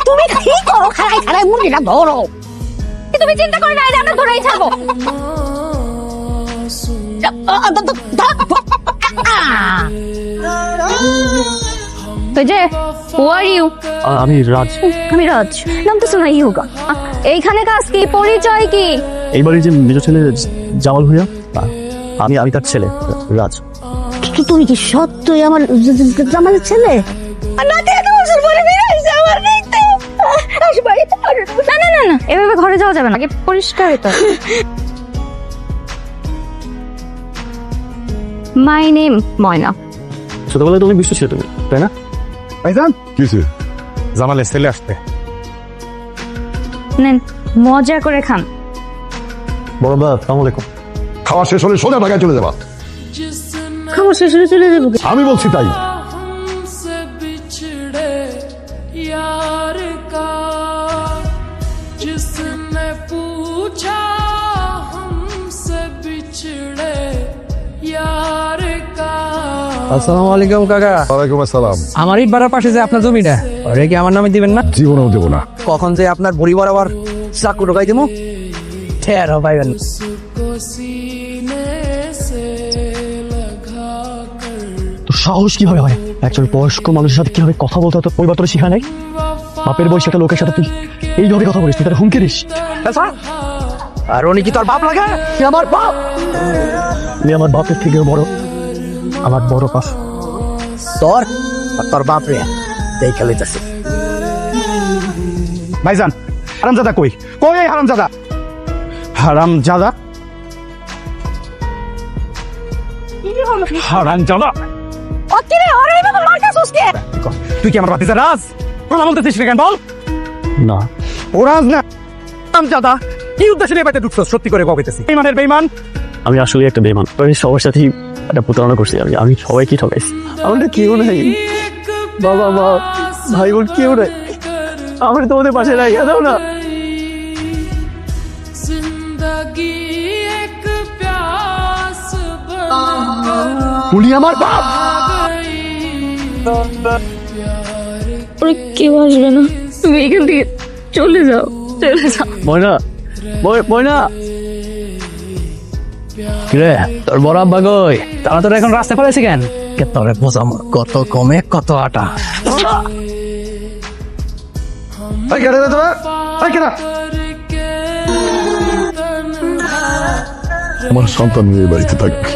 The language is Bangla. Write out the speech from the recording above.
তুমি কি করো? খাড়াই খাড়াই মুরগিটা ধরো। তুমি চিন্তা করে না, আমরা ধরেই ছাড়বো। ওই যে, who are you? আমি রাজ। আমি রাজ। নাম তো শোনা ইউগা। এইখানে কাজ কি, পরিচয় কি? এই বাড়ির যে মেজ ছেলে জামাল ভুঁইয়া, আমি তার ছেলে রাজ। তুমি কি সত্যই আমার জামালের ছেলে? না না না না, এভাবে ঘরে যাওয়া যাবে না, আগে পরিষ্কার হইতে। মাই নেম ময়না। ছোটবেলায় তুমি বিশ্ব ছিল তুমি, তাই না? ভাইজান কিছু জামালের ছেলে আসতে। নেন, মজা করে খান। বড় বা আসসালামু আলাইকুম। খাওয়া শেষ হলে সোজা ঢাকায় চলে যাবা। খাবার শেষ হলে চলে যাবো? আমি বলছি তাই। আসসালামু আলাইকুম কাকা। ওয়ালাইকুম আসসালাম। আমার ইট বাড়ার পাশে যে আপনার জমিটা, ওটা কি আমার নামে দিবেন না? জীবনেও দেবো না। কখন যে আপনার ভরি বরাবর চাকু ঢোকাই দেবো, ঠেরও পাইবেন। তো সাহস কিভাবে হয় একজন বয়স্ক মানুষের সাথে কিভাবে কথা বলতে হতো পরিবার তোর শিখা নাই? বাপের বয়সী একটা লোকের সাথে তুই এইভাবে কথা বলিস, তুই তার হুমকি দিস? আর উনি কি তোর বাপ লাগে? আমার বাপ, তুমি আমার বাপের থেকেও বড়, আমার বড় পাশ। তোর আর তোর বাপ রে দেখে লইতেছে। ভাইজান হারামজাদা কই কই এই হারামজাদা? হারামজাদা হারামজাদা অকিরে ওরে এইভাবে মারতাছস কে? তুই কি আমার বাতিজা রাজ? কথা বলতেছিস না কেন বল? না ও রাজ না, হারামজাদা। কি উদ্দেশ্যে নিয়ে বাইতে ঢুকছস? সত্যি করে কইতেছিস। বেঈমানের বেঈমান। আমি আসলে একটা বেমান, আমি সবার সাথেই একটা প্রতারণা করছি। আমি সবাইকে ঠকাইছি। আমাদের কেউ নাই, বাবা মা ভাই বোন কেউ নাই। আমার তোমাদের পাশে রাখিয়া দাও না। উনি আমার বাপ। ওরে কেউ আসবে না, তুমি এখান থেকে চলে যাও, চলে যাও। ময়না, ময়না কিরে তোর বড় আব্বা কই? তারা তোর এখন রাস্তা ফেলেছে কেন? তোরে বোঝাম কত কমে কত আটা। এই কেন রে তোরা? এই কেন? আমার সন্তান নিয়ে বাড়িতে থাকবে।